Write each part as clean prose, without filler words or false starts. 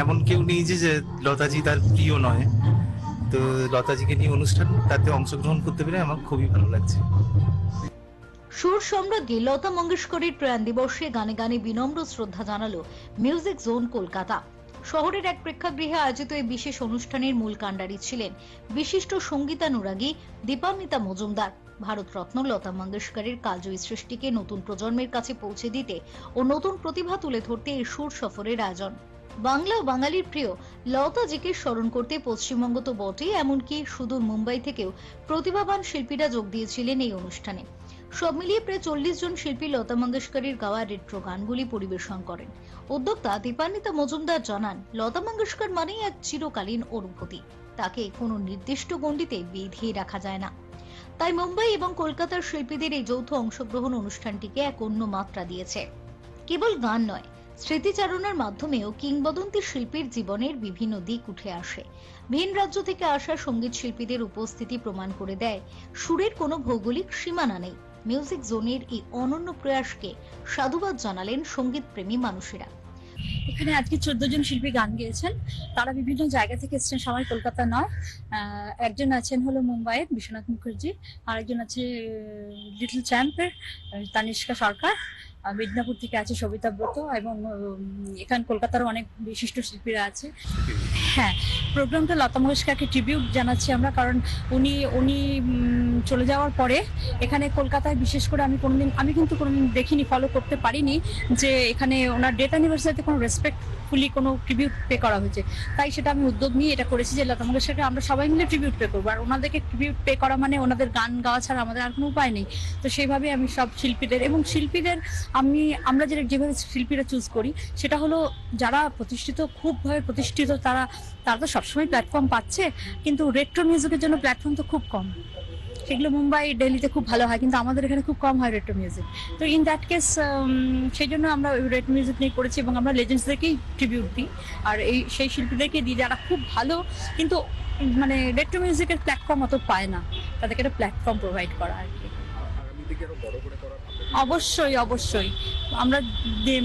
এমন কেউ নেই যে যে লতাজি তার প্রিয় নয়। তো লতাজিকে নিয়ে অনুষ্ঠান, তাতে অংশগ্রহণ করতে পেরে আমার খুবই ভালো লাগছে। সুর সম্রাজ্ঞী লতা মঙ্গেশকরের প্রয়াণ দিবসে গানে গানে বিনম্র শ্রদ্ধা জানালো মিউজিক জোন কলকাতা। শহরের এক প্রেক্ষাগৃহে আয়োজিত এই বিশেষ অনুষ্ঠানের মূল কাণ্ডারি ছিলেন বিশিষ্ট সঙ্গীতানুরাগী দীপান্বিতা মজুমদার। ভারতরত্ন লতা মঙ্গেশকরের কালজয়ী সৃষ্টিকে নতুন প্রজন্মের কাছে পৌঁছে দিতে ও নতুন প্রতিভা তুলে ধরতে এই সুর সফরের আয়োজন। বাংলা ও বাঙালির প্রিয় লতাজিকে স্মরণ করতে পশ্চিমবঙ্গ তো বটেই, এমনকি সুদূর মুম্বাই থেকেও প্রতিভাবান শিল্পীরা যোগ দিয়েছিলেন এই অনুষ্ঠানে। সব মিলিয়ে প্রায় 40 জন শিল্পী লতা মঙ্গেশকরের গাওয়া রেট্রো গানগুলি পরিবেশন করেন। উদ্যোক্তা দীপান্বিতা মজুমদার জানান, লতা মঙ্গেশকর মানেই এক চিরকালীন অনুভূতি, তাকে কোনো নির্দিষ্ট গণ্ডিতে বেঁধে রাখা যায় না। তাই মুম্বাই এবং কলকাতার শিল্পীদের এই যৌথ অংশগ্রহণ অনুষ্ঠানটিকে এক অন্য মাত্রা দিয়েছে। কেবল গান নয়, স্মৃতিচারণার মাধ্যমেও কিংবদন্তি শিল্পীর জীবনের বিভিন্ন দিক উঠে আসে। ভিন রাজ্য থেকে আসা সঙ্গীত শিল্পীদের উপস্থিতি প্রমাণ করে দেয় সুরের কোনো ভৌগোলিক সীমানা নেই। মিউজিক জোনের এই অনন্য প্রয়াসকে সাধুবাদ জানালেন সঙ্গীত প্রেমী মানুষেরা। এখানে আজকে 14 জন শিল্পী গান গেয়েছেন। তারা বিভিন্ন জায়গা থেকে এসেছেন, সবাই কলকাতা নয়। একজন আছেন হলো মুম্বাইয়ের বিশ্বনাথ মুখার্জি, আরেকজন আছে লিটল চ্যাম্পের তানিষ্কা সরকার, মিদনাপুর থেকে আছে সবিতা ব্রত, এবং এখানে কলকাতারও অনেক বিশিষ্ট শিল্পীরা আছে। হ্যাঁ, প্রোগ্রামটা লতা মঙ্গেশকরকে ট্রিবিউট জানাচ্ছি আমরা, কারণ উনি চলে যাওয়ার পরে এখানে কলকাতায় বিশেষ করে আমি কিন্তু কোনোদিন দেখিনি, ফলো করতে পারিনি যে এখানে ওনার ডেথ অ্যানিভার্সারিতে কোনো রেসপেক্টফুলি কোনো ট্রিবিউট পে করা হয়েছে। তাই সেটা আমি উদ্যোগ নিয়ে এটা করেছি যে লতা মঙ্গেশকরকে আমরা সবাই মিলে ট্রিবিউট পে করবো, আর ওনাদেরকে ট্রিবিউট পে করা মানে ওনাদের গান গাওয়া ছাড়া আমাদের আর কোনো উপায় নেই। তো সেইভাবে আমি সব শিল্পীদের আমরা যেভাবে শিল্পীরা চুজ করি সেটা হলো যারা খুবভাবে প্রতিষ্ঠিত, তারা তো সবসময় প্ল্যাটফর্ম পাচ্ছে, কিন্তু রেট্রো মিউজিকের জন্য প্ল্যাটফর্ম তো খুব কম। সেগুলো মুম্বাই দিল্লিতে খুব ভালো হয়, কিন্তু আমাদের এখানে খুব কম হয় রেট্রো মিউজিক। তো ইন দ্যাট কেস সেই জন্য আমরা রেট্রো মিউজিক নিয়ে করেছি, এবং আমরা লেজেন্ডসদেরকেই ট্রিবিউট দিই, আর সেই শিল্পীদেরকে দিই যারা খুব ভালো, কিন্তু মানে রেট্রো মিউজিকের প্ল্যাটফর্ম অত পায় না, তাদেরকে একটা প্ল্যাটফর্ম প্রোভাইড করা আর কি। অবশ্যই আমরা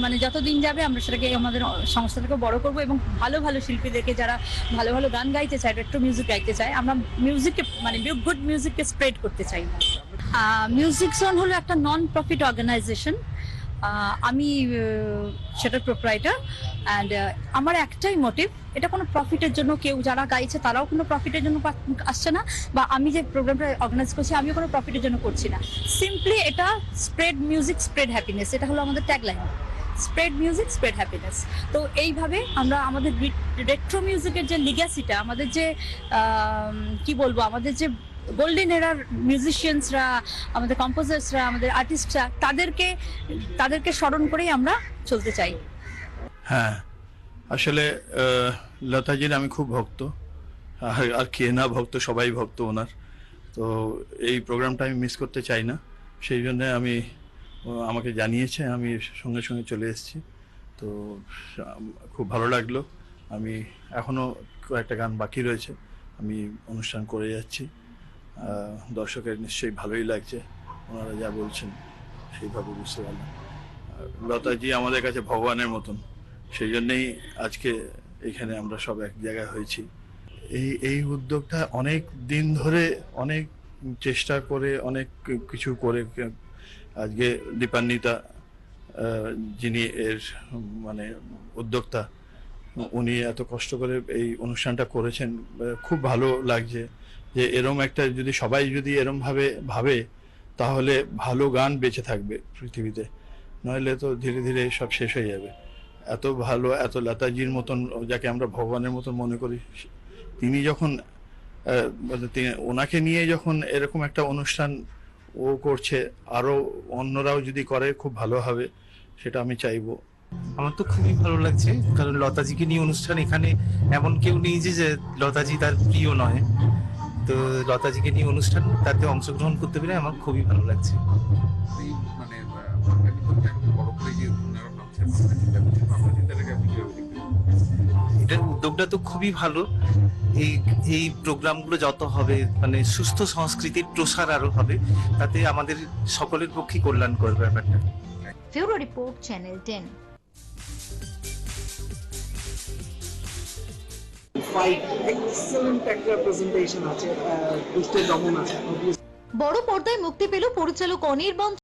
মানে যতদিন যাবে আমরা সেটাকে আমাদের সংস্থাটাকে বড় করব, এবং ভালো ভালো শিল্পীদেরকে যারা ভালো ভালো গান গাইতে চায়, রেট্রো মিউজিক গাইতে চায়, আমরা মিউজিককে মানে গুড মিউজিককে স্প্রেড করতে চাই। মিউজিক জোন হলো একটা নন প্রফিট অর্গানাইজেশন। আমি সেটার প্রোপ্রাইটার, অ্যান্ড আমার একটাই মোটিভ, এটা কোনো প্রফিটের জন্য, কেউ যারা গাইছে তারাও কোনো প্রফিটের জন্য আসছে না, বা আমি যে প্রোগ্রামটা অর্গানাইজ করছি আমিও কোনো প্রফিটের জন্য করছি না। সিম্পলি এটা স্প্রেড মিউজিক স্প্রেড হ্যাপিনেস, এটা হলো আমাদের tagline, spread music spread happiness. তো এইভাবে আমরা আমাদের রেট্রো মিউজিকের যে লিগ্যাসিটা, আমাদের যে কি বলবো, আমাদের যে গোল্ডেন এরার মিউজিশিয়ানসরা, আমাদের কম্পোজার্সরা, আমাদের আর্টিস্টরা, তাদেরকে স্মরণ করেই আমরা চলতে চাই। হ্যাঁ, আসলে লতাজির আমি খুব ভক্ত, আর কে না ভক্ত, সবাই ভক্ত ওনার। তো এই প্রোগ্রামটা আমি মিস করতে চাই না, সেই জন্য আমাকে জানিয়েছে, আমি সঙ্গে সঙ্গে চলে এসেছি। তো খুব ভালো লাগলো। আমি এখনও কয়েকটা গান বাকি রয়েছে, আমি অনুষ্ঠান করে যাচ্ছি। দর্শকের নিশ্চয়ই ভালোই লাগছে, ওনারা যা বলছেন সেইভাবে বুঝতে পারলাম। লতাজি আমাদের কাছে ভগবানের মতন, সেই জন্যেই আজকে এখানে আমরা সব এক জায়গায় হয়েছি। এই উদ্যোগটা অনেক দিন ধরে অনেক চেষ্টা করে অনেক কিছু করে আজকে দীপান্বিতা যিনি এর মানে উদ্যোক্তা, উনি এত কষ্ট করে এই অনুষ্ঠানটা করেছেন। খুব ভালো লাগছে যে এরম একটা যদি সবাই যদি এরম ভাবে তাহলে ভালো গান বেঁচে থাকবে পৃথিবীতে, নইলে তো ধীরে ধীরে সব শেষ হয়ে যাবে। এত ভালো, এত লতাজির মতন, যাকে আমরা ভগবানের মতন মনে করি, তিনি যখন ওনাকে নিয়ে যখন এরকম একটা অনুষ্ঠান ও করছে, আরো অন্যরাও যদি করে খুব ভালো হবে, সেটা আমি চাইবো। আমার তো খুবই ভালো লাগছে, কারণ লতাজিকে নিয়ে অনুষ্ঠান, এখানে এমন কেউ নেই যে যে লতাজি তার প্রিয় নয়। তো লতাজিকে নিয়ে অনুষ্ঠান, তাতে অংশগ্রহণ করতে পেরে আমার খুবই ভালো লাগছে। এটার উদ্যোগটা তো খুবই ভালো। এই প্রোগ্রামগুলো যত হবে, মানে সুস্থ সংস্কৃতির প্রসার আরো হবে, তাতে আমাদের সকলের পক্ষে কল্যাণকর ব্যাপারটা। Bureau report, channel 10। Fight, excellent একটা প্রেজেন্টেশন আছে, দুষ্টে দমন আছে। বড় পর্দায় মুক্তি পেল পরিচালক অনির্বাণ